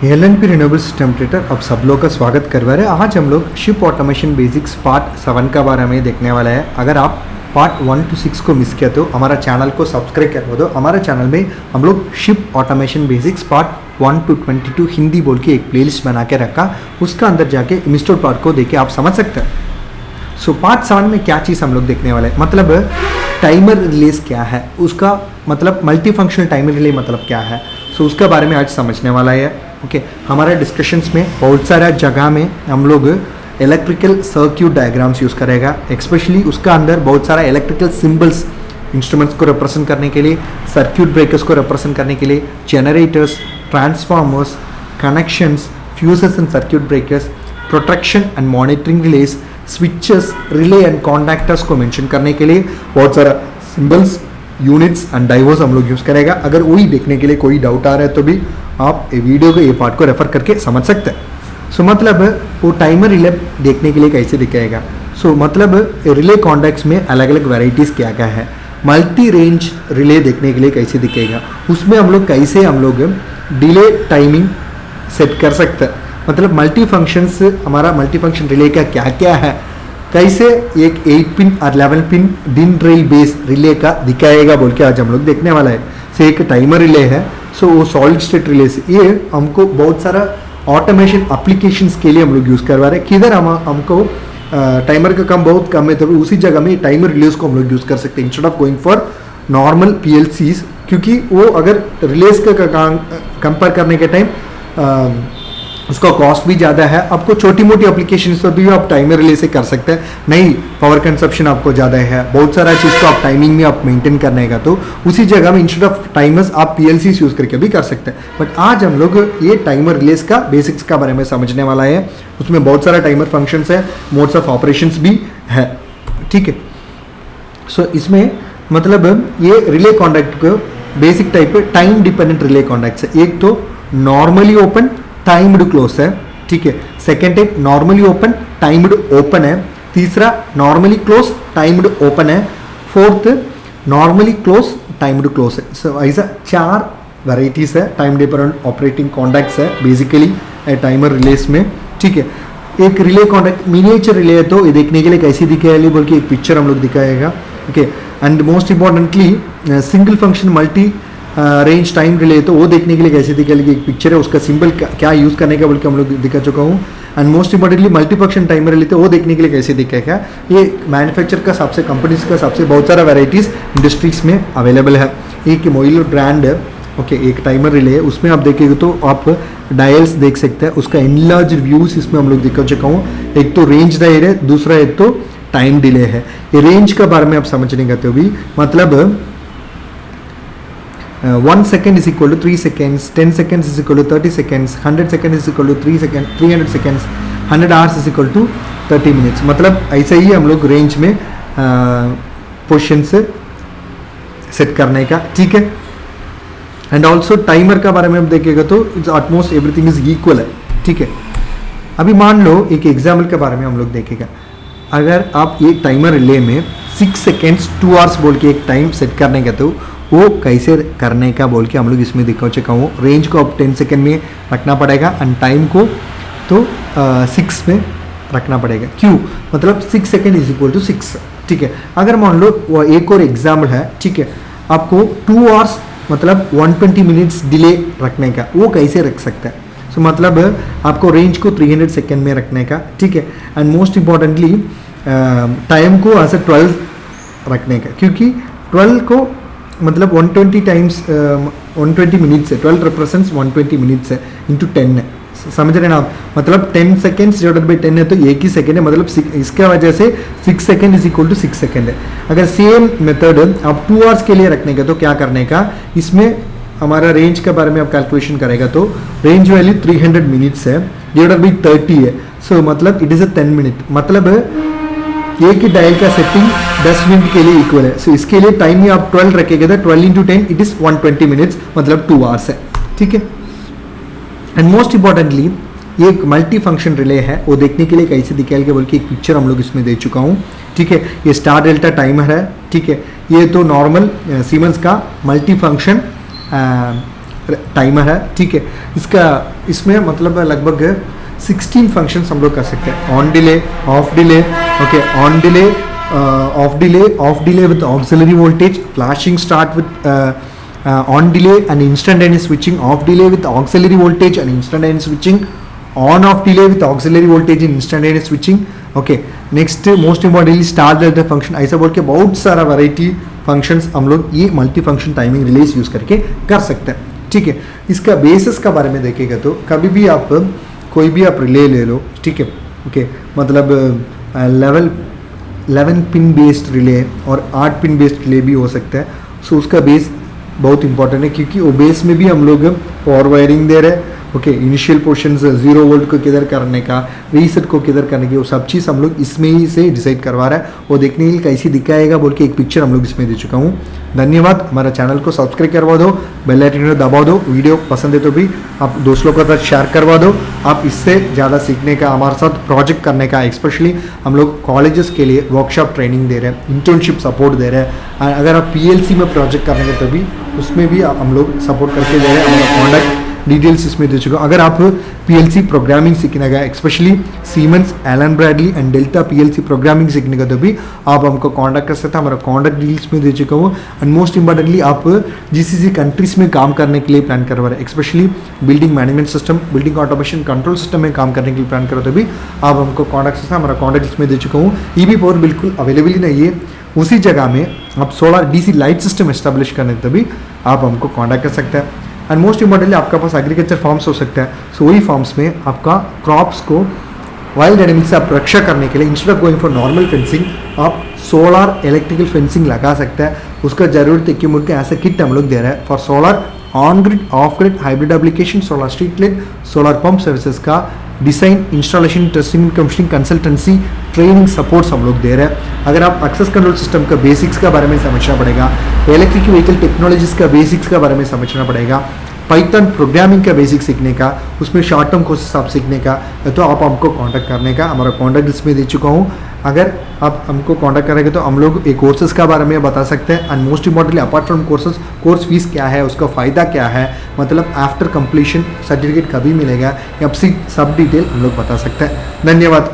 LNP renewable system trader अब सब लोग का स्वागत करवा रहे हैं। आज हम लोग शिप ऑटोमेशन बेसिक्स पार्ट 7 का बारे में देखने वाला है। अगर आप पार्ट 1 to 6 को मिस किया तो हमारा चैनल को सब्सक्राइब करवा दो। हमारे चैनल में हम लोग ship automation basics part 1 to 22 Hindi बोल के एक प्लेलिस्ट बना के रखा, उसका अंदर जाके इंस्टॉल पार्ट को देखे आप समझ सकते हैं। सो पार्ट 7 में क्या चीज़ हम लोग देखने वाले हैं, मतलब टाइमर रिलेज क्या है, उसका मतलब मल्टी फंक्शनल टाइमर रिले मतलब क्या है, सो उसका बारे में आज समझने वाला है। ओके हमारे डिस्कशंस में बहुत सारा जगह में हम लोग इलेक्ट्रिकल सर्क्यूट डायग्राम्स यूज़ करेगा, एक्सपेशली उसका अंदर बहुत सारा इलेक्ट्रिकल सिंबल्स इंस्ट्रूमेंट्स को रिप्रेजेंट करने के लिए, सर्क्यूट ब्रेकर्स को रिप्रेजेंट करने के लिए, generators, transformers, connections, fuses and circuit breakers, protection and monitoring release, switches, relay and contactors को मेंशन करने के लिए बहुत सारा सिंबल्स, यूनिट्स एंड डाइवर्स हम लोग यूज़ करेगा। अगर वही देखने के लिए कोई डाउट आ रहा है तो भी आप ये वीडियो को ये पार्ट को रेफर करके समझ सकते हैं। सो मतलब वो टाइमर रिले देखने के लिए कैसे दिखाएगा, सो मतलब रिले कॉन्टैक्ट्स में अलग अलग वेराइटीज़ क्या क्या है, मल्टी रेंज रिले देखने के लिए कैसे दिखेगा, उसमें हम लोग डिले टाइमिंग सेट कर सकते हैं। मतलब मल्टी फंक्शंस, हमारा मल्टी फंक्शन रिले का क्या क्या है, कैसे एक 8 पिन और 11 पिन डिन रेल बेस रिले का दिखाएगा बोल के आज हम लोग देखने वाला है। से एक टाइमर रिले है, सो वो सॉलिड स्टेट रिले से ये हमको बहुत सारा ऑटोमेशन एप्लीकेशंस के लिए हम लोग यूज़ करवा रहे हैं। किधर हमको टाइमर का काम बहुत कम है तो उसी जगह में टाइमर रिलेज को हम लोग यूज़ कर सकते हैं instead of going for normal PLCs, क्योंकि वो अगर रिलेज का कंपेयर करने के टाइम उसका कॉस्ट भी ज़्यादा है। आपको छोटी मोटी एप्लीकेशन पर भी आप टाइमर रिले से कर सकते हैं, नहीं पावर कंजप्शन आपको ज़्यादा है, बहुत सारा चीज़ को आप टाइमिंग में आप मेंटेन करने का तो उसी जगह में इंस्टेड ऑफ टाइमर्स आप PLCs यूज़ करके भी कर सकते हैं। बट आज हम लोग ये टाइमर रिलेज का बेसिक्स का बारे में समझने वाला है। उसमें बहुत सारा टाइमर फंक्शंस है, मोड्स ऑफ ऑपरेशंस भी है, ठीक है। सो इसमें मतलब ये रिले कॉन्टैक्ट को basic type time dependent relay contacts है। एक तो नॉर्मली ओपन टाइम्ड क्लोज है, ठीक है। Second type normally open timed open है। तीसरा नॉर्मली क्लोज टाइम्ड ओपन है। Fourth normally close timed close है। सो ऐसा 4 वेराइटीज़ है टाइम डिपेंडेंट ऑपरेटिंग कॉन्टैक्ट्स है बेसिकली टाइमर रिलेज में, ठीक है। एक रिले कॉन्टैक्ट मिनिएचर रिले है तो ये देखने के लिए कैसी दिखाएगी बोल के एक पिक्चर हम लोग दिखाएगा, okay. And most importantly single function multi range time relay तो वो देखने के लिए कैसे दिखाएगी एक पिक्चर है, उसका सिंबल क्या यूज़ करने का बोल के हम लोग दिखा चुका हूँ। And most importantly multi function timer relay तो वो देखने के लिए कैसे दिखेगा, ये मैन्युफैक्चर का सबसे कंपनीज का सबसे बहुत सारा वेराइटीज़ इंडस्ट्रीज में अवेलेबल है। एक मोइलो ब्रांड है, ओके, एक टाइमर रिले है, उसमें आप देखेंगे तो आप डायल्स देख सकते हैं, उसका इनलार्ज व्यूज इसमें हम लोग दिखा चुका हूँ। एक तो रेंज डायल है, दूसरा एक तो टाइम डिले है। ये रेंज का बारे में आप समझने का तो भी मतलब 1 second is equal to 3 seconds, 10 seconds is equal to 30 seconds, 100 seconds is equal to 3 seconds, 300 seconds, 100 hours is equal to 30 minutes। मतलब ऐसा ही हम लोग रेंज में पोजीशन से सेट करने का, ठीक है। एंड ऑल्सो टाइमर का बारे में आप देखेगा तो it's almost everything is equal है, ठीक है। अभी मान लो एक एग्जाम्पल के बारे में हम लोग देखेगा। अगर आप ये टाइमर रिले में 6 seconds 2 hours बोल के एक टाइम सेट करने का तो वो कैसे करने का बोल के हम लोग इसमें दिखा चुका हूँ। रेंज को आप 10 सेकेंड में रखना पड़ेगा एंड टाइम को तो 6 में रखना पड़ेगा। क्यों, मतलब 6 सेकेंड इज इक्वल टू 6, ठीक है। अगर मान लो वो एक और एग्जाम्पल है, ठीक है, आपको 2 hours मतलब 120 मिनट्स डिले रखने का, वो कैसे रख सकता है। सो मतलब आपको रेंज को 300 सेकेंड में रखने का, ठीक है। एंड मोस्ट इंपॉर्टेंटली टाइम को ऐसे 12 रखने का, क्योंकि 12 को मतलब 120 टाइम्स 120 मिनट्स है, 12 रिप्रेजेंट्स 120 मिनट्स है इंटू 10 है, समझ रहे ना आप। मतलब 10 सेकेंड्स डिवाइडेड बाई 10 है तो एक ही सेकेंड है, मतलब इसका वजह से 6 second is equal to 6 second है। अगर सेम मेथड आप 2 hours के लिए रखने का तो क्या करने का, इसमें हमारा रेंज के बारे में आप कैलकुलेशन करेगा तो रेंज वैल्यू 300 मिनट्स है डिवाइडेड बाई 30 है, सो मतलब इट इज़ अ 10 मिनट, मतलब एक ही डायल का सेटिंग 10 मिनट के लिए इक्वल है। सो इसके लिए टाइम में आप 12 रखेंगे तो 12 into 10 इट इज़ 120 मिनट्स, मतलब 2 hours है, ठीक है। एंड मोस्ट इंपॉर्टेंटली ये एक मल्टी फंक्शन रिले है, वो देखने के लिए कैसे दिखाएगा बोल के एक पिक्चर हम लोग इसमें दे चुका हूँ, ठीक है। ये स्टार डेल्टा टाइमर है, ठीक है। ये तो नॉर्मल सीमेंस का मल्टी फंक्शन टाइमर है, ठीक है। इसमें मतलब लगभग 16 फंक्शंस हम लोग कर सकते हैं। On delay, of delay, okay, on delay, of delay with auxiliary voltage, flashing start with on delay and instantaneous switching, off delay with auxiliary voltage and instantaneous switching, on off delay with auxiliary voltage and instantaneous switching, okay। Next most importantly start delta function, ऐसा बोल के बहुत सारा variety functions हम लोग ये multi function timing release use करके कर सकते हैं, ठीक है। इसका बेसिस का बारे में देखेगा तो कभी भी आप कोई भी आप रिले ले लो, ठीक है, ओके, मतलब 11 पिन बेस्ड रिले और 8 पिन बेस्ड रिले भी हो सकता है। सो उसका बेस बहुत इंपॉर्टेंट है, क्योंकि वो बेस में भी हम लोग पावर वायरिंग दे रहे हैं, ओके। इनिशियल पोर्शन 0 वोल्ट को किधर करने का, रीसेट को किधर करने की, वो सब चीज़ हम लोग इसमें ही से डिसाइड करवा रहा है। वो देखने के लिए कैसी दिखाएगा बोल के एक पिक्चर हम लोग इसमें दे चुका हूँ। धन्यवाद। हमारा चैनल को सब्सक्राइब करवा दो, बेल आइकन दबा दो, वीडियो पसंद है तो भी आप दोस्तों के साथ शेयर करवा दो। आप इससे ज़्यादा सीखने का, हमारे साथ प्रोजेक्ट करने का, स्पेशली हम लोग कॉलेजेस के लिए वर्कशॉप ट्रेनिंग दे रहे हैं, इंटर्नशिप सपोर्ट दे रहे हैं। अगर आप PLC में प्रोजेक्ट करेंगे तो भी उसमें भी हम लोग सपोर्ट करके दे रहे हैं। हमारा कॉन्टैक्ट डिटेल्स इसमें दे चुका हूँ। अगर आप PLC प्रोग्रामिंग सीखने का, specially Siemens, Allen Bradley and Delta PLC programming सीखने का तो भी आप हमको कांटेक्ट कर सकते हैं। हमारा कांटेक्ट डिटेल्स में दे चुका हूँ। एंड मोस्ट इंपॉर्टेंटली आप GCC कंट्रीज में काम करने के लिए प्लान करवा रहे हैं, specially building management system, building automation control system में काम करने के लिए प्लान करो तो भी आप हमको कॉन्टैक्ट सकते हैं। हमारा कॉन्टैक्ट इसमें दे चुका हूँ। EB पावर बिल्कुल अवेलेबल ही नहीं है, उसी जगह में आप solar DC light system establish करने तभी आप हमको कॉन्टैक्ट कर सकते हैं। एंड मोस्ट इंपॉर्टेंटली आपका पास एग्रीकल्चर फार्म्स हो सकता है। सो वही फार्म्स में आपका क्रॉप्स को वाइल्ड एनिमल्स से आप रक्षा करने के लिए instead of going for normal fencing आप सोलर इलेक्ट्रिकल फेंसिंग लगा सकते हैं। उसका जरूरत है कि मुझे ऐसा किट हम लोग दे रहे हैं for solar on grid, off grid, hybrid application, solar street light, solar pump services का design, installation, testing, commissioning, consultancy, training supports हम लोग दे रहे हैं। अगर आप एक्सेस कंट्रोल सिस्टम का बेसिक्स के बारे में समझना पड़ेगा, इलेक्ट्रिक व्हीकल टेक्नोलॉजीज़ का बेसिक्स के बारे में समझना पड़ेगा, पाइथन प्रोग्रामिंग का बेसिक सीखने का, उसमें शॉर्ट टर्म कोर्सेस आप सीखने का, तो आप हमको कांटेक्ट करने का, हमारा कांटेक्ट इसमें दे चुका हूँ। अगर आप हमको कांटेक्ट करेंगे तो हम लोग एक कोर्सेज का बारे में बता सकते हैं। And most importantly apart from courses, course fees क्या है, उसका फ़ायदा क्या है, मतलब आफ्टर कंप्लीशन सर्टिफिकेट कभी मिलेगा, या सब डिटेल हम लोग बता सकते हैं। धन्यवाद।